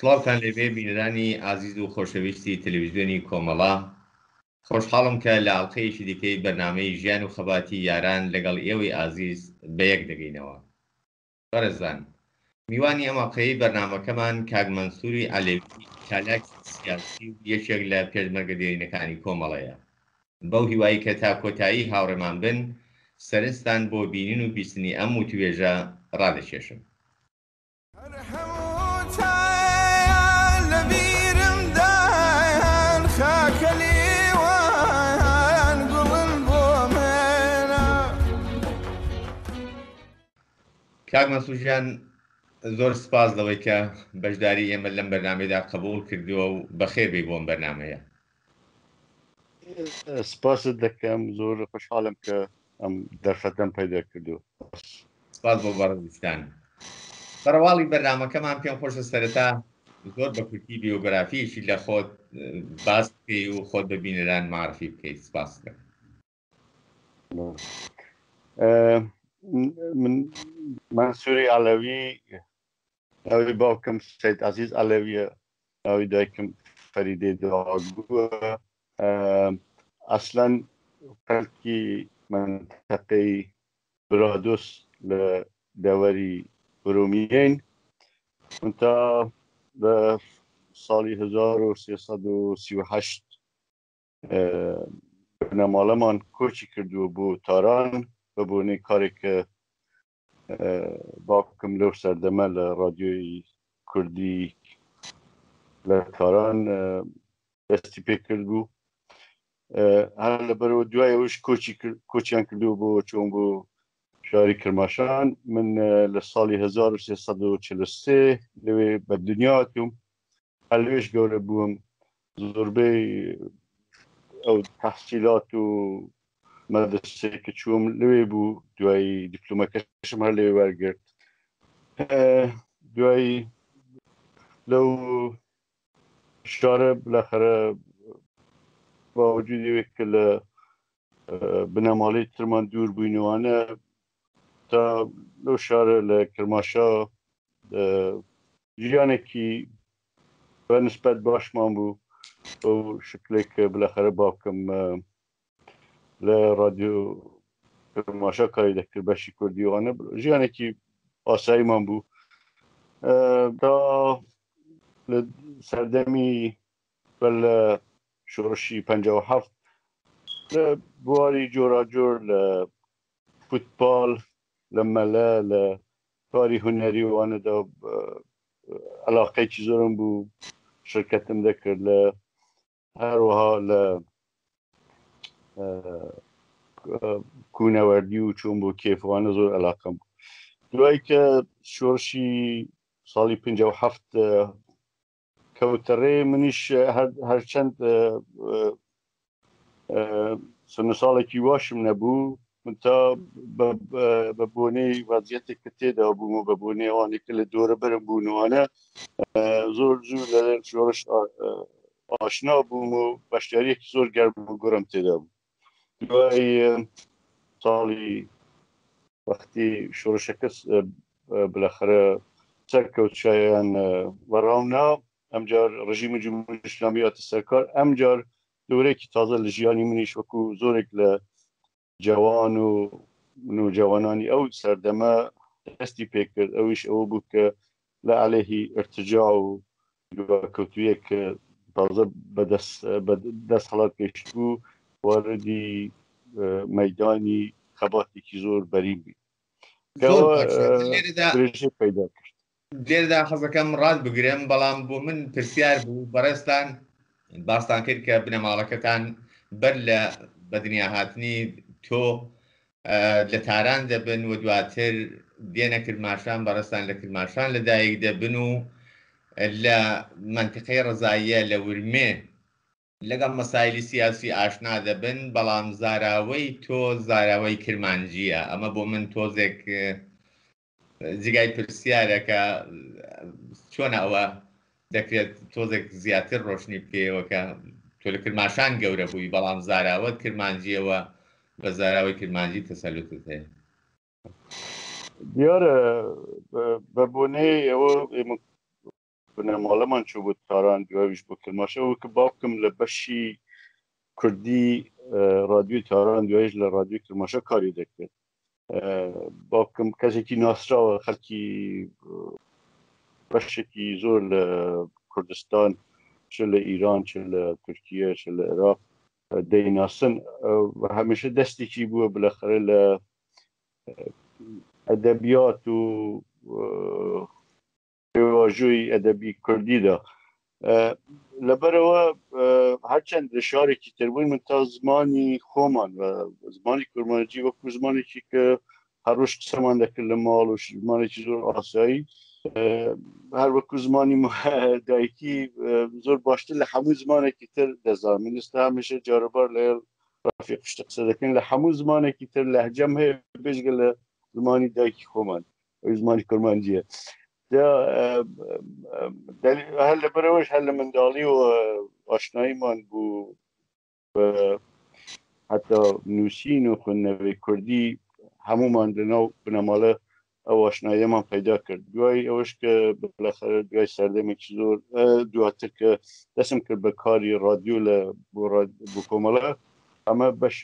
سڵاوتان لەبێ بینەرانی ئازیز و خۆشەویستی تەلەڤیزیۆنی کۆمەڵا، خۆشحاڵم کە لە ئاڵلقەیەکی دیکەی بەرنامەی ژیان و خەباتی یاران لەگەڵ ئێوەی ئازیز بەیەک دەگەینەوە. بەڕێزان، میوانی ئەم ئاڵلقەیەی بەرنامەکەمان کاک مەنسووری عەلەوی، چالاکی سیاسی و یەکێک لە پێشمەرگەدێرینەکانی کۆمەڵەیە. بەو هیوایی کە تا کۆتایی هاوڕێمان بن، سەرنجتان بۆ بینین و بیستنی ئەم وتوێژە ڕادەکێشم. کاک مەنسوور، زۆر سپاس لەوەی کە بەشداری ئێمە لەم بەرنامەیەدا قبوڵ کردووە و بەخێر بێی بۆم بەرنامەیە. سپاست دەکەم، زۆر خۆشحاڵم کە ئەم دەرفەتەم پەیدا کردووە. سپاس بۆ بەڕێزیستان. بەڕەواڵی بەرنامەکەمان پێم خۆشە سەرەتا زۆر بە کورتی بیۆگرافیەکی لە خۆت باس بکەی و خۆت بە بینەران معرفی بکەیت. سپاس دەکەم. من مەنسووری عەلەوی، ناوی باوکم سەید عەزیز عەلەویە، ناوی دایکم فەریدەی داگووە. ئەسڵەن خەڵکی منتەقەی برادۆس لە دەوەری ئورومیەین. تا لە ساڵی 1338 بنەماڵەمان کۆچی کردووە بۆ تاران بە بۆنەی کارێکە باوکم لەو سەردەمە لە رادیۆی کوردی لە تاران دەستی پێ کرد بوو. هەر لەبەرەوە دوایەوەش کۆچیان کردووە بۆ چۆن بۆ شاری کرماشان. من لە ساڵی 1343 لەوێ بە دنیا هاتووم. هەر لەوێش گەورە بووم. زۆربەی ئەو تەحسیلات و مەدرسەیە کە چووم لەوێ بوو. دوایی دیپلۆمەکەشم هەر لەوێ وەرگرت. دوایی لەو شارە بالاخەرە باوەجودی کە لە بنەماڵەی ترمان دوور بووینەوانە، تا لەو شارە لە کرماشا ژیانێکی بە نسبەت باشمان بوو. ئەو شکلێک کە بالاخەرە باوکم لە رادیۆ کرماشا کاری دەکرد بەشی کوردیوانە، ژیانێکی ئاساییمان بوو. تا لە سەردەمی لە شۆڕشی 57 لە بواری جۆراجۆر لە فوتبال، لە مەلە، لە کاری هونەری وانەدا عەلاقەیەکی زۆرم بوو. شرکەتم دەکرد لە هەروەها لە کوونەوەردی و چوون بۆ کێفوانە زۆر عەلاقەم بوو. دوایی کە شۆڕشی ساڵی 57 کەوتەڕێ، منیش هەرچەند سنووساڵێکی واشم نەبوو، تا بە بۆنەی وەزیەتێک کە تێدا بووم و بە بۆنەی ئەوانێک کە لە دۆرە بەرم بوونەوانە زۆر زوو لە شۆڕش ئاشنا بووم و بەشداریەکی زۆر گەرم و گۆڕم تێدا بوو. دوای ساڵی وەختی شۆڕشەکە بالاخەرە سەرکەوت شایان وەڕاونا، ئەمجار ڕژیمی جمهوری ئیسلامی هاتە سەرکار. ئەمجار دورێکی تازە لە ژیانی منیش وەکو زۆرێک لە جوان و نوجوانانی ئەو سەردەمە دەستی پێکرد. ئەویش ئەوە بوو کە لە عەلەیهی ئرتجاع و دوواکەوتوویەک کە تازە بەدەست هەڵات پێشت بوو، واردی مەیدانی خەباتێکی زۆر بەرین بوو. پەیدا کرد. لێرەدا حەزەکەم ڕاست بگرێم، بەڵام بۆ من پرسیار بوو. بەڕێستان باستان کرد کە بنەماڵەکەتان بەر لە بەدنیا هاتنی تۆ لە تاران دەبن و دواتر دێنە کرماشان، بەڕێستان لە کرماشان لەدایک دەبن و لە منتیقەی ڕەزاییە لە ورمێ لەگەڵ مەسایلی سیاسی ئاشنا دەبن. بەڵام زاراوەی تۆ زاراوەی کرمانجیە. ئەمە بۆ من تۆزێک جگای پرسیارە کە چۆنە ئەوە دەکرێت تۆزێک زیاتر ڕۆشنی بکەیەوە کە تۆ لە کرماشان گەورە بووی، بەڵام زاراوەت کرمانجیەوە، بە زاراوەی کرمانجی تەسەلوتت هەیە. دیارە بە بۆنەی ئەوە بنەماڵەمان چوو بۆ تاران دوایش بۆ کرماشەوە کە باوکم لە بەشی کوردی رادیۆی تاران دوایش لە رادیۆی کرماشە کاری دەکرد باوکم کەسێکی ناسراوە خەڵکی بەشێکی زۆر لە کوردستان چ لە ئیران چ لە تورکیە چ لە عێراق دەیناسن هەمیشە دەستێکی بووە بلەخەرە لە ئەدەبیات و پێواژۆی ئەدەبی کوردیدا لەبەرەوە هەرچەند لە شارێکی تربووین من تا زمانی خۆمان و زمانی کورمانجی وەکو زمانێکی کە هەروش قسەمان دەکرد لە ماڵ و زمانێکی زۆر ئاسایی هەر وەکو زمانی دایکی زۆر باشتر لە هەموو زمانێکی تر دەزانم ویستە هەمیشە جارەبار لە ڕافیق شتە قسە دەکەین لە هەموو زمانێکی تر لەهجەم هەیە بێژگە لە زمانی دایکی خۆمان ئەوی زمانی کورمانجیە هەر لەبەرەوەش هەر لە منداڵی و ئاشناییمان بوو حتا نووسین و خوێندنەوەی کوردی هەمومان لەناو بنەماڵە ئەو ئاشناییەمان پەیدا کرد دوای ئەوەش کە بەخەرە دوای سەردەمێکی زۆر دواتر کە دەستم کرد بە کاری رادیۆ لە بۆ کۆمەڵە ئەمە بەش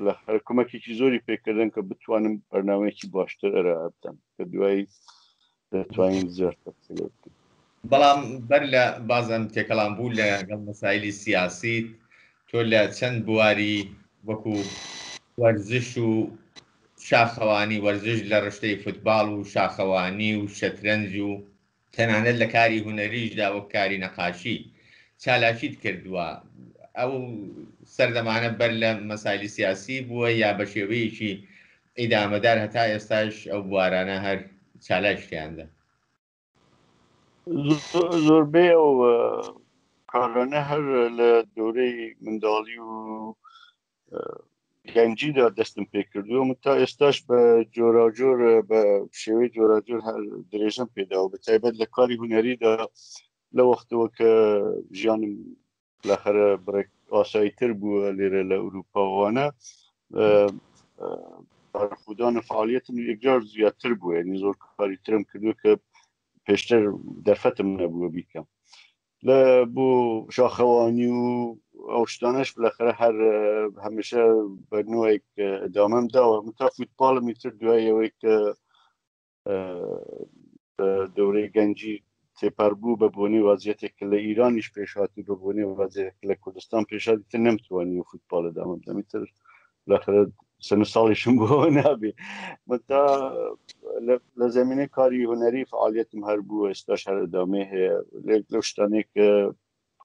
بەخەرە کۆمەکێکی زۆری پێکردن کە بتوانم بەرنامەیەکی باشتر ئەرائە بدەم کە دوای دەتوانین زیاتر بەڵام بەر لە بازم تێکەڵام بوو لەگەڵ مەسایلی سیاسیت تۆ لە چەند بواری وەکو وەرزش و شاخەوانی وەرزش لە ڕشتەی فوتباڵ و شاخەوانی و شەترەنج و تەنانەت لە کاری هونەریشدا وەک کاری نەقاشی چالاکیت کردووە ئەو سەردەمانە بەر لە مەسایلی سیاسی بووە یا بە شێوەیەکی ئیدامەدار هەتا ئێستاش ئەو بوارانە هەر چالاکیاندا زۆربەی ئەو کارانە هەر لە دەورەی منداڵی و گەنجیدا دەستم پێ کردووە من تا ئێستاش بە جۆراجۆر بە شێوەی جۆراجۆر هەر درێژم پێداوە بە تایبەت لە کاری هونەریدا لە وەختەوە کە ژیانم بالاخره ئاساییتر بووە لێرە لە ئەوروپاوانە بەرخودان فعالیتم یەکجار زیاتر بووە یعنی زۆر کاری ترم کردووە کە پێشتر دەرفەتم نەبووە بیکەم لە بۆ شاخەوانی و ئەو شتانەش بالاخره هەر هەمیشە بە نوێک ئەدامەم داوە من تا فوتباڵمی تر دوایەوەی کە دەورەی گەنجی تێپەر بوو بە بۆنی وازیەتێک لە ئیرانیش پێشهاتی بە بۆنی وازیەک لە کوردستان پێشهاتی تر نەمتوانی و فوتباڵ ئەدامەم دەمی تر بالاخره سن ساڵیشم بۆ نابێ من تا لە زمینەی کاری هونەری فعالیتم هەر بوو ئێستاش هەر ئەدامێ هەیە لەو شتانەیە کە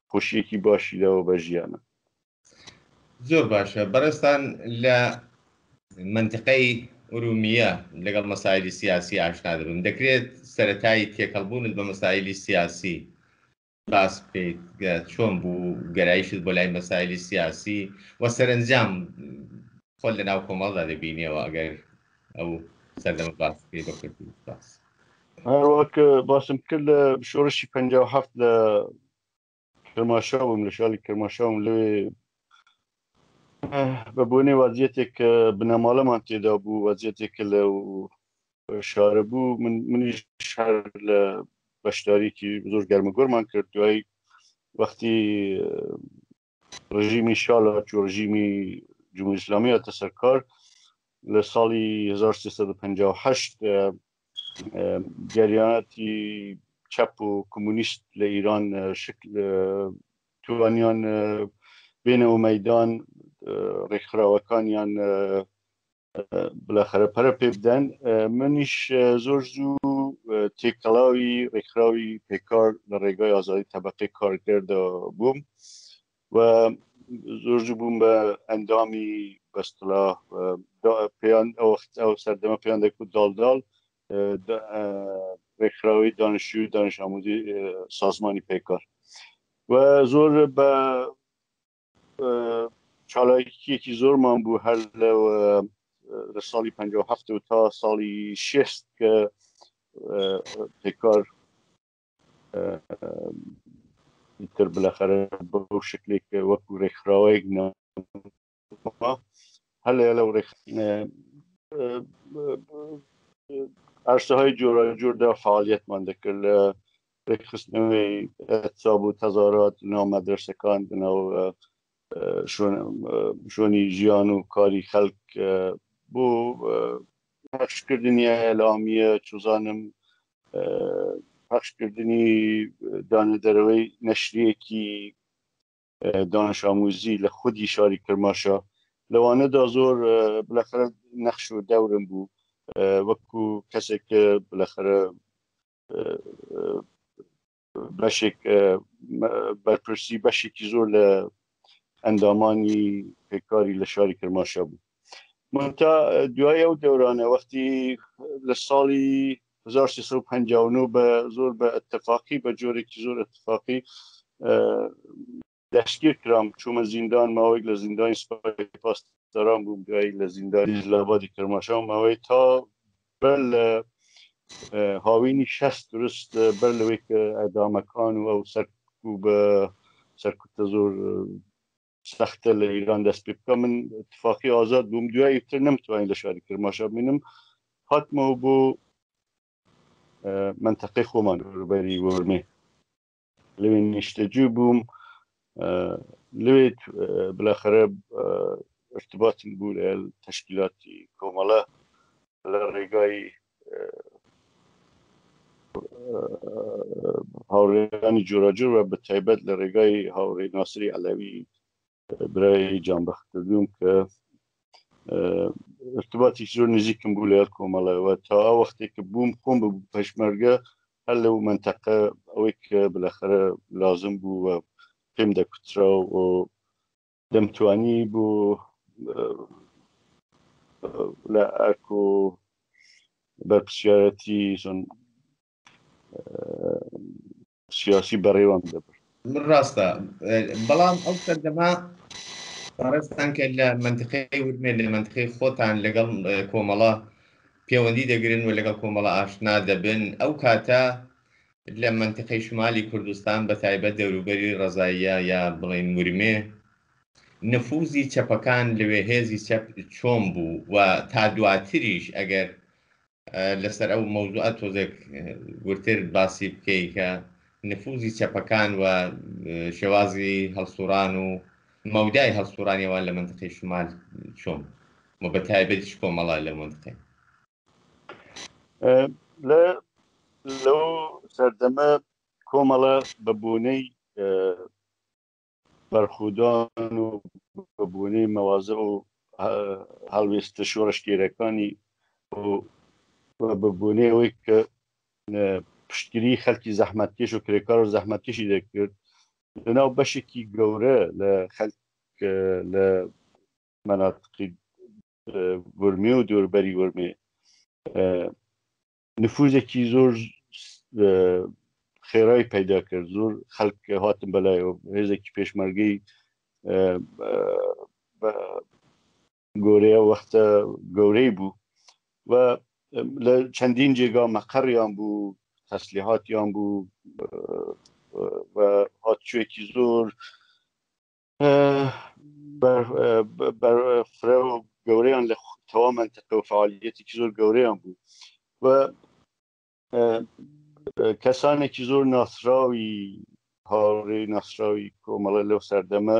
خۆشیەکی باشی لەوە بە ژیانە زۆر باشە بەڕێستان لە منتقەی ئورومیە لەگەڵ مەسایلی سیاسی ئاشنا دەبن دەکرێت سەرەتایی تێکەڵبوونت بە مەسایلی سیاسی باس بکەیت چۆن بوو گەرایشت بۆ لای مەسایلی سیاسی و سەرنجام خۆت لە ناو کۆمەڵدا دەبینیەوە ئەگەر ئەو سەردەمە باس بکەیت بە کوردی باس هەروەکە باسم کرد لە شۆڕشی 57 لە کرماشاوم لە شاری کرماشاوم لەوێ بە بۆنێ وازیەتێک کە بنەماڵەمان تێدا بوو وازیەتێک لەو شارە بوو منیش هەر لە بەشداریکی زۆر گەرمەگۆرمان کرد دوای وەختی ڕژیمی شاڵە چۆ ڕژیمی جمهوری ئیسلامی هاتە سەرکار لە ساڵی 1358 جریاناتی چەپ و کۆمونیست لە ئیران شکل توانیان بێنەوە مەیدان ڕێکخراوەکانیان بالاخره پەرە پێ بدەن منیش زۆر زوو تێکەڵاوی ڕێکخراوی پێکار لە ڕێگای ئازادی تەبەقەی کارگەردا بووم و زۆر زوو بووم بە ئەندامی بەستڵاح پێیان ئەو سەردەمە پێیان دەکوت داڵداڵ ڕێکخراوی دانیشتووی دانیش ئامۆزی سازمانی پێکار و زۆر بە چالاکیەکی زۆرمان بوو هەر لە ساڵی 57 و تا ساڵی 6 کە پێکار تر بالاخره بەو شکلێک وەکو ڕێکخراوەیەک هەر لەو عرصه‌های جور در فعالیتمان دکرد ڕێکخستنەوەی اعتصاب و تەظاهرات ناو مەدرسەکان ناو شوێنی ژیان و کاری خەڵک بۆ پەخشکردنی ئەعلامیە چوزانم پەخشکردنی دانەدەرەوەی نەشریەکی دانش ئاموزی لە خودی شاری کرماشە لەوانەدا زۆر بالاخره نەخش و دەورم بوو وەکو کەسێک کە بالاخره بەشێک بەرپرسی بەشێکی زۆر لە ئەندامانی پێکاری لە شاری کرماشە بوو منتا دوای ئەو دەورانە وەختی لە ساڵی 1359 بە زۆر بە ئەتفاقی بە جۆرێکی زۆر ئەتفاقی دەستگیر کرام چوومە زیندان ماوەیەک لە زیندانی سوپای پاسداران بووم دوای لە زیندانی جلابادی کرماشە ماوەی تا بەر لە هاوینی 60 درست بەر لەوەی کە ئەدامەکان و ئەو سەرکوب بە سەرکوتە زۆر سەختە لە ئیران دەست پێ بکە من اتفاقی ئازاد بووم دوای تر نەمتوانین لە شاری کرماشە ببینم هاتمەوە بۆ منتەقەی خۆمان ڕووبەری وەرمێ لەوێ نیشتەجێ بووم لەوێ بالاخره ارتباطم بوو لە تەشکیلاتی کۆمەڵە لە ڕێگای هاوڕێیانی جۆراجۆر و بە تایبەت لە ڕێگای هاوڕێی ناسری عەلەوی برای جانبەختکردوم کە ارتباطی زۆر نزیکم بوو لە کۆمەڵەوە تا ئەو وەختێک کە بووم خۆم بە پەشمەرگە هەر لەو منتەقە ئەوەی کە بالاخره لازم بوو و پێم دەکوترا و دەمتوانی بۆ لە ئەرک و بەرپرسیارەتی سیاسی بەڕێوەم دەبرد من ڕاستە بەڵام ئەو سەردەما ڕێستان کە لە منتقەی ورمێ لە منتقەی خۆتان لەگەڵ کۆمەڵە پەیوەندی دەگرن و لەگەڵ کۆمەڵە ئاشنا دەبن ئەو کاتە لە منتقەی شمالی کوردستان بە تایبەت دەوروبەری ڕەزاییە یا بڵێن ورمێ نفوزی چەپەکان لەوێ هێزی چەپ چۆن بوو و تا دواتریش ئەگەر لەسەر ئەو مەوضوعە تۆزێک ورتر باسی بکەی کە نفوزی چەپەکان و شێوازی هەڵسوڕان و مەودای هەڵسوڕانیەوان لە منتقەی شمال چۆن و بە تایبەتیش کۆمەڵە لە منتقەی لەو سەردەمە کۆمەڵە بە بوونەی بەرخودان و بە بوونەی مەوازە و هەڵوێستە شۆڕشتێرەکانی و بە بوونەی ئەوەی کە پشتگیری خەڵکی زەحمەتکێش و کرێکار و زەحمەتکێشی دەکرد لەناو بەشێکی گەورە لە خەڵک لە مەناتقی ورمێ و دووربەری ورمێ نفوزێکی زۆر خێرایی پەیدا کرد زۆر خەڵک هاتن بەلایەوە هێزێکی پێشمەرگەی گۆرەیە وەختە گەورەی بوو و لە چەندین جێگا مەقەڕیان بوو تەسلیحاتیان بوو و هاتوویەکی زۆر بەرفرە و گەورەیان لە تەوا منتەقە و فعالیەتێکی زۆر گەورەیان بوو و کەسانێکی زۆر ناسراوی هاوڕێی ناسراوی کۆمەڵە لەو سەردەمە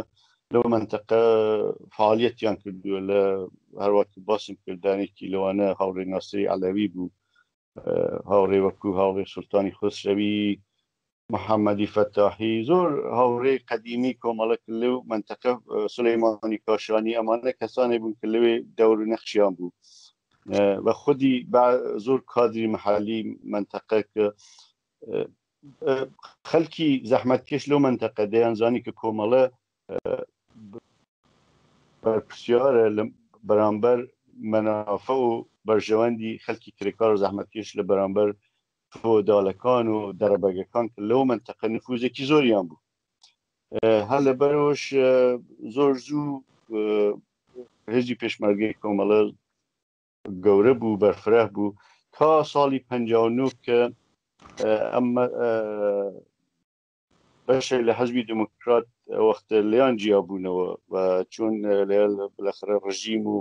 لەو منتەقە فعالیەتیان کردووە لە هەروەک باسم کردانێکی لەوانە هاوڕێی ناسری عەلەوی بوو هاوڕێ وەکو هاوڕێ سولتانی خسرەوی محەممەدی فەتاحی زۆر هاوڕێی قەدیمی کۆمەڵە لەو منتەقە سولەیمانی کاشانی ئەمانە کەسانی بوون کە لەوێ دەور و نەخشیان بوو و خودی زۆر کادری محلی منتەقە کە خەڵکی زەحمەتکێش لەو منتەقە دەیانزانی کە کۆمەڵە بەرپرسیارە لە بەرامبەر مەنافە و بەرژەوەندی خەڵکی کرێکار و زەحمەتکێش لە بەرامبەر فۆدالەکان و دەرەبەگەکان کە لەو منتەقە نفوزێکی زۆریان بوو هەر لەبەرەوەش زۆر زوو هێزی پێشمەرگەی کۆمەڵە گەورە بوو بەرفرە بوو تا ساڵی 59 کە ئەمە بەشێک لە حەزبی دموکرات وەختە لەیان جیا بوونەوە و چۆن بالاخره ڕژیم و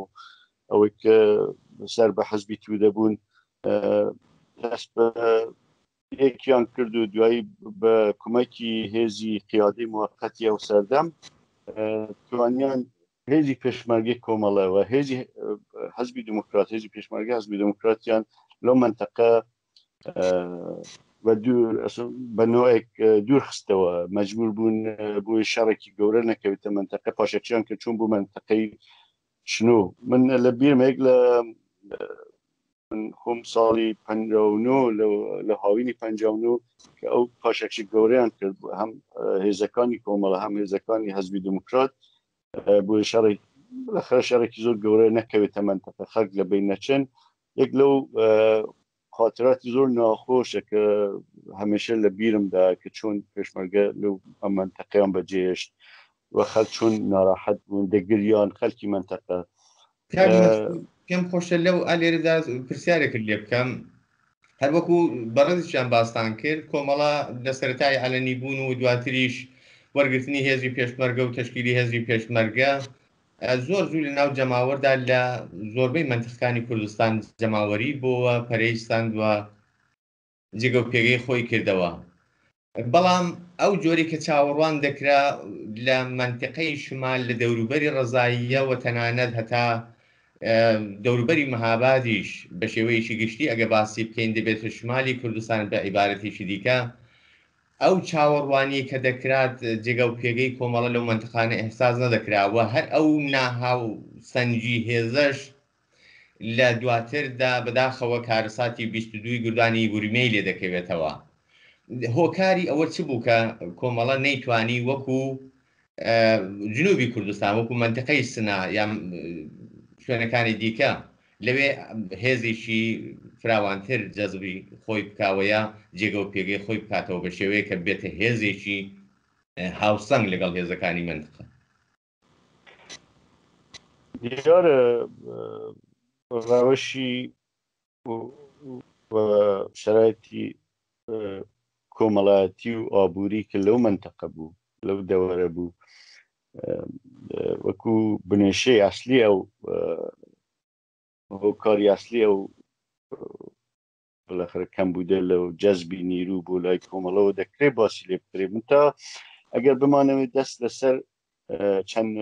ئەوەی کە سەر بە حەزبی تو دەبوون دەست بە یەکیان کرد و دوایی بە کۆمەکی هێزی قیادەی موقەتی ئەو سەردەم توانیان هێزی پێشمەرگەی کۆمەڵەوە هێزی حەزبی دموکرات هێزی پێشمەرگەی حەزبی دموکراتیان لەو منتەقە بە نوعێک دوورخستەوە مەجبور بوون بۆی شەڕێکی گەورە نەکەوێتە منتەقە پاشەکیان کە چوون بوو منتەقەی شنو من لە بیرمێک لە من خۆم ساڵی 59 لە هاوینی 59 کە ئەو پاشەکی گەورەیان کرد هەم هێزەکانی کۆمەڵە هەم هێزەکانی حەزبی دموکرات بۆ شەڕێکی زۆر گەورە نەکەوێتە منتەقە خەڵک لە بین نەچن یەک لەو خاطراتی زۆر ناخۆشە کە هەمیشە لە بیرمدا کە چۆن پێشمەرگە لەو ئەم منتەقەیان بەجێهێشت و خەڵک چۆن ناڕاحەت بوون دەگریان خەڵکی منتەقە پێم خۆشە لەو ئالێرەدا پرسیارێکرد لێ بکەم هەر وەکو بەڕێزیان باستان کرد کۆمەڵە لە سەرەتای ئەلەنی بوون و دواتریش وەرگرتنی هێزی پێشمەرگە و تەشکیلی هێزی پێشمەرگە زۆر زوو لە ناو جەماوەردا لە زۆربەی منتەقەکانی کوردستان جەماوەری بۆوە پەرەیستاندووە جێگە و پێگەی خۆی کردەوە بەڵام ئەو جۆری کە چاوەڕوان دەکرا لە منتەقەی شمال لە دەوروبەری ڕەزاییە و تەنانەت هەتا دەوروبەری مەهابادیش بە شێوەیەکی گشتی ئەگە باسی بکەین دەبێتە شمالی کوردستان بە عیبارەتێکی دیکە ئەو چاوەڕوانی کە دەکرات جێگە و پێگەی کۆمەڵە لەو منتەقانە ئێحساس نەدەکراوە هەر ئەو ناهاو سەنجی هێزەش لە دواتردا بەداخەوە کارەساتی 22 گوردانی بوریمەی لێ دەکەوێتەوە هۆکاری ئەوە چ بوو کە کۆمەڵە نەیتوانی وەکو جنوبی کوردستان وەکو منتەقەی سنا یان شوێنەکانی دیکە لەوێ هێزێکی فراوانتر جەزبی خۆی بکاوەیە جێگە و پێگەی خۆی بکاتەوە بە شێوەیە کە بێتە هێزێکی هاوسەنگ لەگەڵ هێزەکانی منتەقە دیارە ڕاوەشی شەرایەتی کۆمەڵایەتی و ئابووری کە لەو منتەقە بوو لەو دەوەرە بوو وەکو بنێشەی ئەسلی ئەو هۆکاری ئەسلی ئەو بالاخره کەمبوودە لەو جەزبی نیرو بۆ لای کۆمەڵەوە دەکرێت باسی لێ بکرێت من تا ئەگەر بمانەوێت دەست لەسەر چەند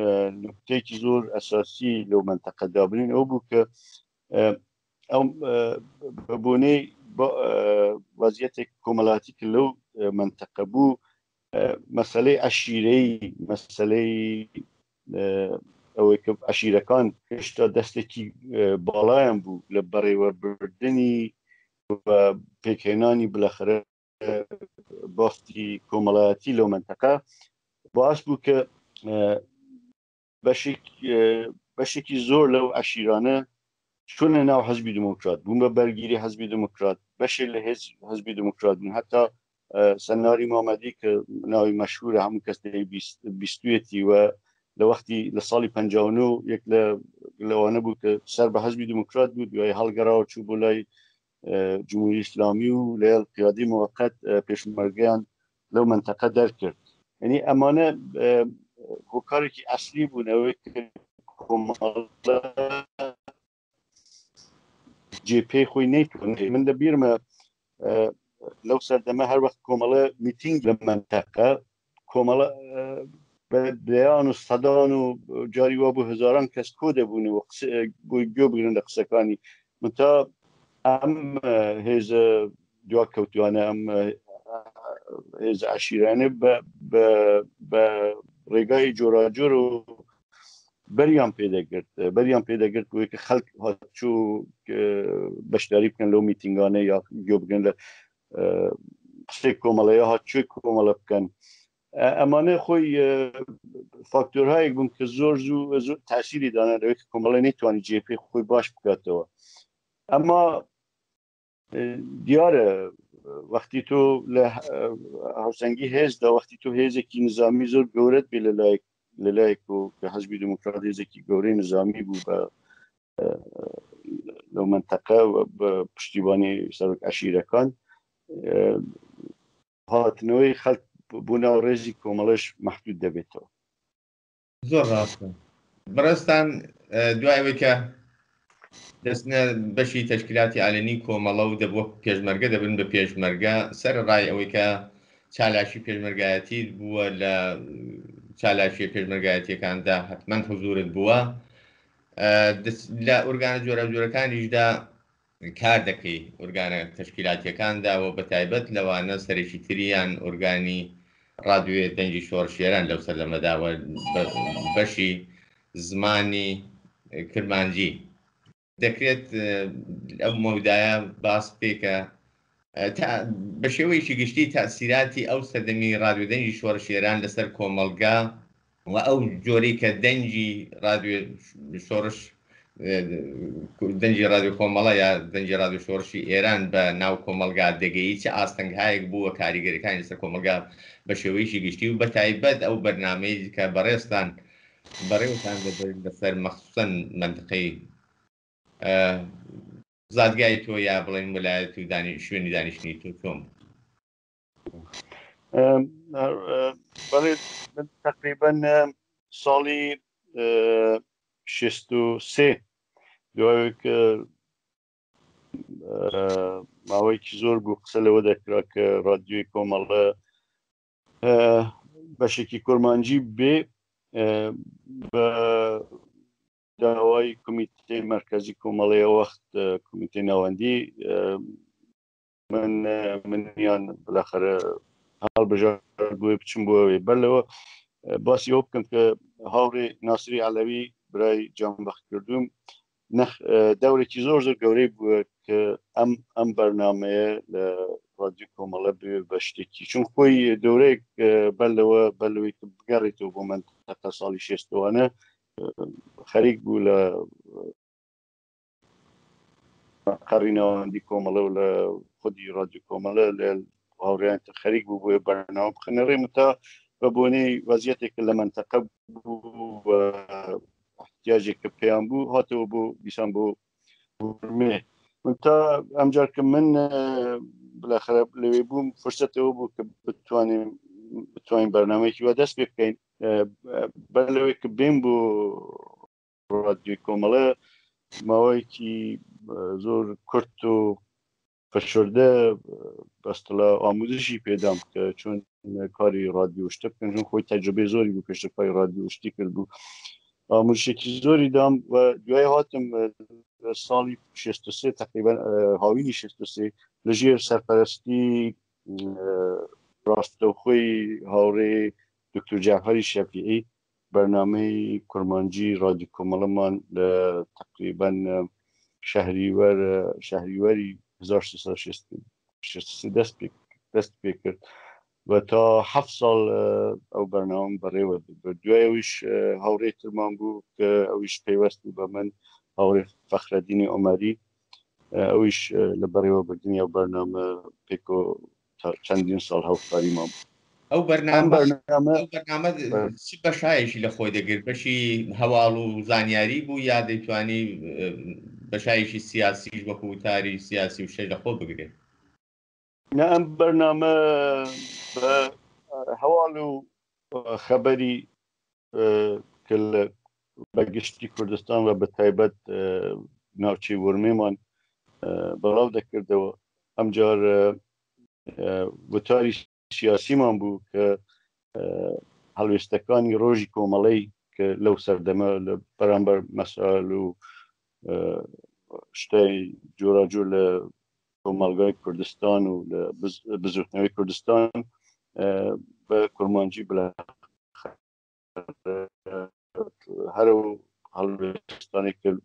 نکتەیەکی زۆر ئەساسی لەو منتەقەدا بنین ئەو بوو کە ئەو بۆنەی وەزیەتێک کۆمەڵاتی کە لەو منتەقە بوو مەسەلەی عەشیرەی مەسەلەی ئەوەی کە عەشیرەکان هێشتا دەستێکی باڵایان بوو لە بەڕێوەبردنی پێکهێنانی بالاخره باستی کۆمەڵایەتی لەو منتەقە باعث بوو کە بەشێکی زۆر لەو عەشیرانە چۆنە ناو حەزبی دموکرات بوون بە بەرگیری حەزبی دموکرات بەشێک لە حەزبی دموکرات بوون هەتا سەناری مامەدی کە ناوی مەشهورە هەموو کەس بیستوێتی و لە وەختی لە ساڵی 59 یەک لەوانە بوو کە سەر بە حەزبی دموکرات بوو دوای هەڵگەڕاوە چوو بۆ لای جمهوری ئیسلامی و لەگەڵ قیادەی موقەت پێشمەرگەیان لەو منتەقە دەرکرد یعنی ئەمانە هۆکارێکی ئەسلی بوون ئەوەی کۆمەڵە جێپێی خۆی نەیتوان من لە بیرمە لەو سەردەمە هەر وەخت کۆمەڵە میتینگ لە منتەقە کۆمەڵە بەیان و سەدان و جاری وا بوو هەزاران کەس کۆ دەبوون و بۆی گوێ بگرن لە قسەکانی من تا ئەم هێزە دواکەوتوانە ئەم هێزە عەشیرانە بە ڕێگای جۆراجۆر و بەریان پێدەگرت بۆی کە خەڵک هاتچوو بەشداری بکەن لەو میتینگانە یا گوێ بگرن لە قسەی کۆمەڵەیە هاتچووی کۆمەڵە بکەن ئەمانە خۆی فاکتۆرهایەک بوون کە زۆر زوو تاسیری دانا لەوەی کە کۆمەڵە نەیتوانی جێپێی خۆی باش بکاتەوە ئەما دیارە وەختی تۆ لە هاوسەنگی هێزدا وەختی تۆ هێزێکی نظامی زۆر گەورەت بێ لەلایەک و کە حەزبی دموکرات هێزێکی گەورەی نظامی بوو بە لەو منتەقە بە پشتیوانی سەرۆک عەشیرەکان هاتنەوەی خەڵک بۆ ناو ڕێزی کۆمەڵەش مەحدود دەبێتەوە زۆر ڕاستە بەڕێستان دوایەوەی کە دەستنە بەشی تەشکیلاتی ئالێنی کۆمەڵە و دەبووە پێشمەرگە دەبن بە پێشمەرگە سەر ڕای ئەوەی کە چالاشی پێشمەرگایەتی بووە لە چالاشی پێشمەرگایەتیەکاندا حتمەن حزورت بووە لە ئورگانە جۆرە جۆرەکانیشدا کار دەکەی ئورگانە تەشکیلاتیەکانداوە بە تایبەت لەوانە سەرێکی تریان ئورگانی ڕادیۆیە دەنگی شۆڕشێران لەو سەردەمەداوە بەشی زمانی کرمانجی دەکرێت ئەو مەودایە باس پێکە بە شێوەیەکی گشتی تاسیراتی ئەو سەردەمی ڕادیۆدەنگی شۆڕشێران لەسەر کۆمەلگا و ئەو جۆرەی کە دەنگی ڕادیۆ شۆڕش دەنگی ڕادیۆ کۆمەڵە یا دەنگی ڕادیۆ شۆڕشی ئێران بە ناو کۆمەلگا دەگەیی چه ئاستەنگهایەک بووە کاریگەریەکانی لەسەر کۆمەلگا بە شێوەیەکی گشتی و بە تایبەت ئەو بەرنامەی کە بەڕێستان بەڕێوتان دەبێت لەسەر مەخسوسەن منطقەی زادگای تۆ یا بڵێن ویلایەت و شوێنی دانیشتنی تۆ چۆن بەڵێ تقریبا ساڵی 63 دوای کە ماوەیەکی زۆر بوو قسە لەوە دەکرا کە ڕادیۆی کۆمەڵە بەشێکی کورمانجی بێ بە داوای کمیتەی مرکزی کۆمەڵەیە وەخت کمیتەی ناوەندی منیان بالاخره هەڵبژار بووێ بچم بۆەوەی بەرلەوە باسی ئەوە بکەم کە هاوڕێ ناسری عەلەوی برای جانبەخت کردووم دەورێکی زۆر زۆر گەورەی بووە کە ئەم بەرنامەیە لە ڕادیۆ کۆمەڵە بێ بە شتێکی چون خۆی دەورەیەک بەلەوەی کە بگەڕێتەوە بۆ منتەقە ساڵی شێستەوانە خەریک بوو لە قەڕینەوەندی کۆمەڵە و لە خودی ڕادیۆ کۆمەڵە لە هاوڕێیان خەریک بوو بۆیە بەرنامە بخەنەڕێمە تا بە بۆنەی وەزیەتێک لە منتەقە بوو احتیاجێک کە پێیان بوو هاتەوە بۆ دیسان بۆ ورمێ من تا ئەمجار کە من بالاخره لەوێ بووم فرسەتەوە بوو کە بتوانین بەرنامەیەکی وا دەست پێ بکەین بەر لەوەی کە بێم بۆ ڕادیۆی کۆمەڵە ماوەیەکی زۆر کورت و فشرده بەستڵە ئاموزشی پێدام کە چۆن کاری ڕادیۆ شتە بکەن چون خۆی تەجربەی زۆری بوو پێشتەپای ڕادیۆ شتی کرد بوو ئاموزشێکی زۆری دام و دوای هاتم ساڵی 63 تقریبا هاوینی 63 لەژێر سەرپەرستی ڕاستەوخۆی هاوڕێ دکتۆر جعفەری شەفیعی بەرنامەی کورمانجی ڕادیۆ کۆمەڵەمان لە تقریبا شەهریوەری 1363 دەست پێ کرد و تا 7 ساڵ ئەو بەرنامەم بەڕێوە دوای ئەویش هاوڕێترمان بوو کە ئەویش پەیوەست بوو بە من هاوڕێ فەخرەدینی عومەری ئەویش لە بەڕێوە بردننی ئەو بەرنامە پێکۆ چەندین ساڵ هاوکاریمان بوو ئەو بەرنامە چ بەشایشی لە خۆی دەگرت بەشی هەواڵ و زانیاری بوو یا دەیتوانی بەشایشی سیاسیش وەکو وتاری سیاسی و شەی لە خۆ بگرێت نه ئەم بەرنامە بە هەواڵ و خەبەری کە بەگشتی کوردستان و بە تایبەت ناوچەی ورمێمان بەڵاو دەکردەوە ئەمجار وتاری سیاسیمان بوو کە هەڵوێستەکانی ڕۆژی کۆمەڵەی کە لەو سەردەمە لە بەرامبەر مەسائل و شتای جۆراجۆر لە کۆمەلگای کوردستان و لە بزوتنەوەی کوردستان بە کورمانجی بڵێ هەرو هەڵوێستانی کرد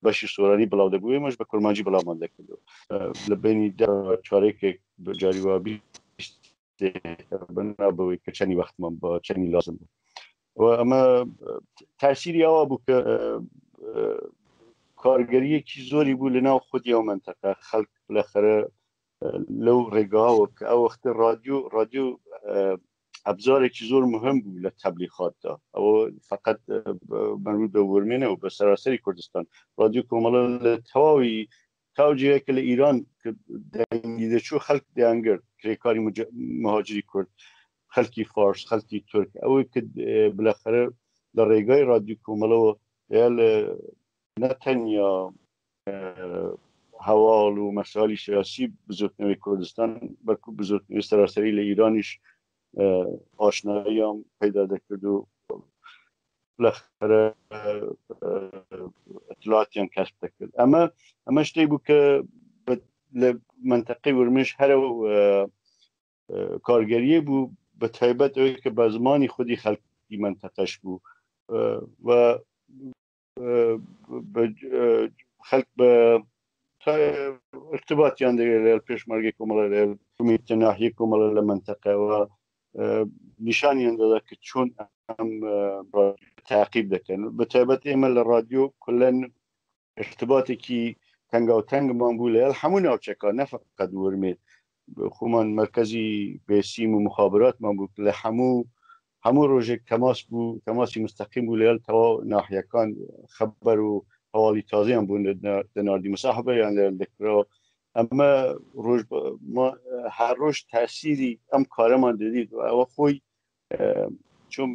بەشی سۆرانی بڵاو دەبووی مەش بە کورمانجی بڵاومان دەکردەوە لە بینی چارێکێک جاریوابی بنابەوەی کە چەندی وەختمان بە چەندی لازم بوو و ئەمە تاسیری ئەوە بوو کە کارگەریەکی زۆری بوو لە ناو خودی ئەو منتەقە خەڵک بالاخره لەو ڕێگاوە کە ئەو وەختە ڕادیۆ ئەبزارێکی زۆر مهم بوو لە تەبلیغاتدا ئەوە فقط مربوط بە ورمێنە و بە سەراسەری کوردستان ڕادیۆ کۆمەڵە لە تەواوی تاوجەیەکە لە ئیران کە دەنگی دەچوو خەڵک دەیانگرت کرێکاری مهاجری کورد خەڵکی فارس خەڵکی تورک ئەوەی کە بالاخره لە ڕێگای ڕادیۆ کۆمەڵەوە یا لە نەتەنیا هەواڵ و مەسالی سیاسی بزۆتنەوەی کوردستان بەڵکو بزۆتنەوەی سەراسەری لە ئیرانیش ئاشناییان پەیدا دەکرد و لەخەرە ئەتلاتیان کەسب دەکرد ئەمە شتێک بوو کە لە منتەقەی ورمش هەرە کارگەریە بوو بە تایبەت ئەوەی کە بە زمانی خودی خەڵکی منتەقەش بوو و خەڵک بە ارتباطیان دەگرێت لە پێشمەرگەی کۆمەڵە لە کومیتە ناحیە کۆمەڵە لە منتەقەوە نیشانیان دەدا کە چۆن ئەم تعقیب دەکەن بە تایبەت ئێمە لە رادیۆ کولەن ارتباطێکی تەنگاوتەنگمان بوو لە هەموو ناوچەکە نەفقەت ورمێ خۆمان مرکزی بێسیم و مخابراتمان بوو لە هەموو ڕۆژێک تەماس بوو تەماسی مستەقیم بوو لەگەڵ تەواو ناحیەکان خەبەر و هەواڵی تازەیان بوون دەناردی مەساحبەیان لەگەڵ دەکرا ئەمە هەر ڕۆژ تاسیری ئەم کارەمان دەدیت ئەوە خۆی چۆن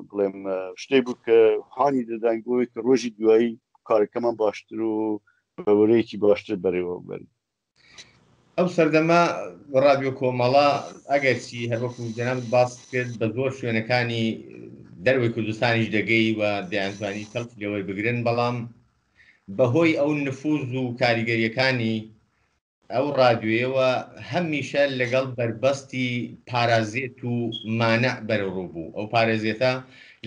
بڵێم شتێک بوو کە هانی دەدانگۆی کە ڕۆژی دوایی کارەکەمان باشتر و بەوەرەیەکی باشتر بەرەوە بەری ئەو سەردەما ڕادیۆ کۆمەڵە ئەگەرچی هەروەکو جەناب باس کرد بە زۆر شوێنەکانی دەروی کوردستانیش دەگەی و دەیانتوانی کەڵکی لەوەی بگرن بەڵام بەهۆی ئەو نفوذ و کاریگەریەکانی ئەو رادیۆیەوە هەمیشە لەگەڵ بربەستی پارازێت و مانع بەرەڕوو بوو ئەو پارێزیێتە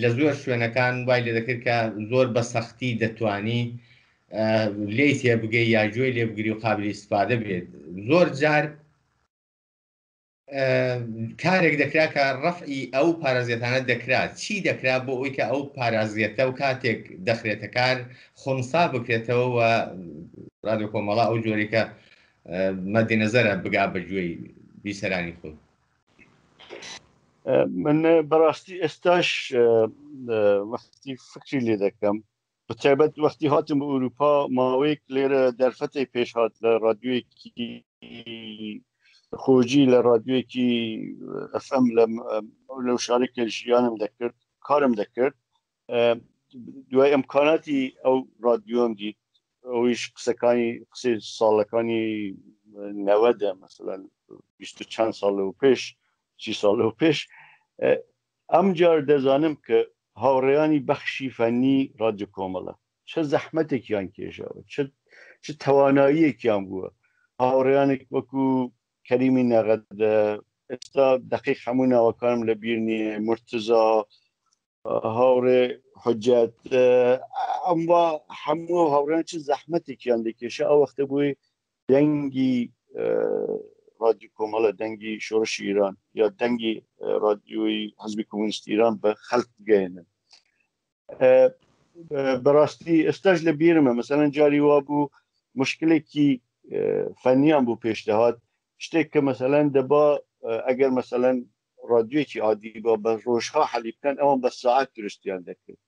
لە زۆر شوێنەکان وای لێ دەکرد کە زۆر بە سەختی دەتوانی لێی تێبگەی یا گوێی لێ بگری و قابلی استفادە بێت زۆر جار کارێک دەکرا کە ڕەفعی ئەو پارازیێتانە دەکرات چی دەکرا بۆ ئەوی کە ئەو پارازیێتە و کاتێک دەخرێتە کار خۆمسا بکرێتەوە و رادیۆ کۆمەڵە ئەو جۆرێکە مەدینەزەرە بگا بە گوێی بیسەرانی خۆ من بەڕاستی ئێستاش وەختی فکری لێ دەکەم بەتایبەت وەختی هاتم بە ئوروپا ماوەیەک لێرە دەرفەتەی پێش هات لە رادیۆیەکی خۆجی لە رادیۆیەکی ئەفەم لەو شارێکە ژیانم دەکرد کارم دەکرد دوای ئەمکاناتی ئەو رادیۆم دیت ئەویش قسەی ساڵەکانی نەوەدە مەسەلەن 20 چەند ساڵ لەو پێش 30 ساڵ لەو پێش ئەم جار دەزانم کە هاوڕێیانی بەخشی فەنی رادیۆ کۆمەڵە چه زەحمەتێکیان کێژاوە چه تواناییەکیان بووە هاوڕێیانێک وەکو کەریمی نەغەدە ئێستا دقیق هەموو ناوەکانم لە بیر نییە مرتزا هاوڕێ حجەت ئەموا هەموو هاوڕێیان چه زەحمەتێکیان دەکێشە ئەو وەختە بووی دەنگی رادیۆ کۆمەڵە دەنگی شۆڕشی ئیران یا دەنگی رادیۆی حزبی کۆمونیست ئیران بە خەڵک بگەێنن بەڕاستی ئێستاش لە بیرمە مەسەلەن جاری وا بوو مشکلێکی فەنیان بوو پێشدەهات شتێک کە مەسەلەن دەبا ئەگەر مەسەلەن رادیۆیەکی عادی بە ڕۆژها حەلی بکەن ئەوان بە ساعات درستیان دەکرد